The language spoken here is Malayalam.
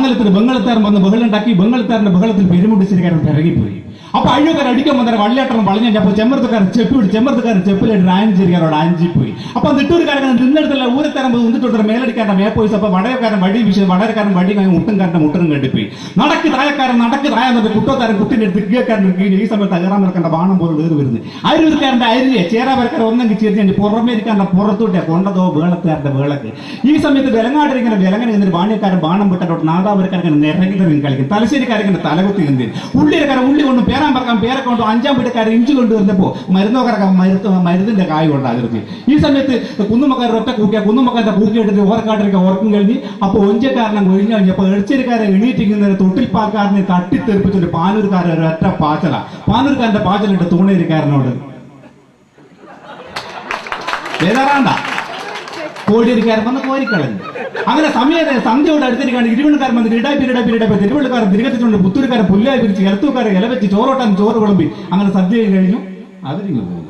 കോലാഹലത്തിന് ബംഗളത്താരൻ വന്ന് ബഹളുണ്ടാക്കി ബംഗളത്താരന്റെ ബഹളത്തിൽ പെരുമുടിച്ചിരിക്കാരൻ പിറകിപ്പോയി. അപ്പൊ അഴിയക്കാരൻ അടിക്കാൻ വന്നേരം വള്ളിയാട്ടം വളഞ്ഞു. അപ്പൊ ചെമ്മർത്തുകാരൻ ചെപ്പിട്ട് റാഞ്ചിരിക്കാരോട് ആഞ്ചിപ്പോയി. അപ്പൊ നിട്ടൂർക്കാരൻ നിന്നെടുത്തല്ല ഊരത്തരം നിന്നിട്ട് മേലടിക്കാരന്റെ മേപ്പോയി. അപ്പൊ വടയക്കാരൻ വടി വീശി വടയക്കാരൻ വടി മുട്ടുംകാരന്റെ മുട്ടനും കണ്ടിപ്പോയി. നടക്ക് താഴെക്കാരൻ കുട്ടോത്താരൻ കുട്ടിന്റെ അടുത്ത് കീഴക്കാരൻ കീഴ്. ഈ സമയത്ത് അകറാൻ നിൽക്കേണ്ട ബാണം പോലെ ഏറി വരുന്നത്. അരൂർക്കാരന്റെ അരിയെ ചേരാവരക്കാരൻ ഒന്നെങ്കിൽ ചേർന്ന് പുറമേരിക്കാരന്റെ പുറത്തോട്ടെ കൊണ്ടതോ വേളത്തുകാരന്റെ വേളക്ക്. ഈ സമയത്ത് വിലങ്ങാടിരിക്കുന്ന വിലങ്ങനെ നിന്നിട്ട് ബാണ്യക്കാരൻ ബാണം വിട്ടോട്ട് നാദാപുരക്കാരൻ നിറങ്ങി കളിക്കും. തലശ്ശേരിക്കാരൻ തലകുത്തി നിന്നിൽ ഉള്ളിരക്കാരൻ ഉള്ളി കൊണ്ട് പേരാൻ പറക്കാൻ പേരെ കൊണ്ട് 5-ാം വീട്ടുകാരൻ ഇഞ്ചു കൊണ്ടുവരുന്നപ്പോ മരുന്നോക്കാരൊക്കെ മരുന്നിന്റെ കായ് കൊണ്ട് അതിർത്തി. ഈ സമയത്ത് കുന്നുമക്കാരൻ ഒറ്റ കൂക്കിയ കുന്നുമക്കാരന്റെ കൂക്കിയിട്ടിട്ട് ഓർക്കാട്ടിരിക്കുക ഓർക്കും കഴിഞ്ഞ്. അപ്പൊ ഒഞ്ചക്കാരനെ ഒഴിഞ്ഞു കഴിഞ്ഞപ്പോ എളിച്ചേരിക്കാരെ എണീറ്റിരിക്കുന്ന തൊട്ടിൽ പാൽക്കാരനെ തട്ടിത്തെറിപ്പിച്ചിട്ട് പാനൂർക്കാരൻ ഒരൊറ്റ പാനൂർക്കാരന്റെ പാച്ചലിട്ട് തൂണേരിക്കാരനോട് വേദാറാണ്ട കോടിയിരിക്കാരൻ വന്ന് കോരിക്കളഞ്ഞു. അങ്ങനെ സന്ധ്യയോട് അടുത്തിരിക്കാണ്ട് ഇരുവണ്ണക്കാരൻ വന്നിട്ട് ഇടാപ്പിരിടപ്പ് തിരുവള്ളുകാരൻ തിരികെത്തിച്ചുകൊണ്ട് പുത്തൂരുകാരൻ പുല്ലായി പിരിച്ച് ഇലത്തൂക്കാരെ ഇല വെച്ച് ചോറോട്ടാൻ ചോറ് വിളമ്പി അങ്ങനെ സദ്യ കഴിഞ്ഞു. അവരിങ്ങ് പോകും.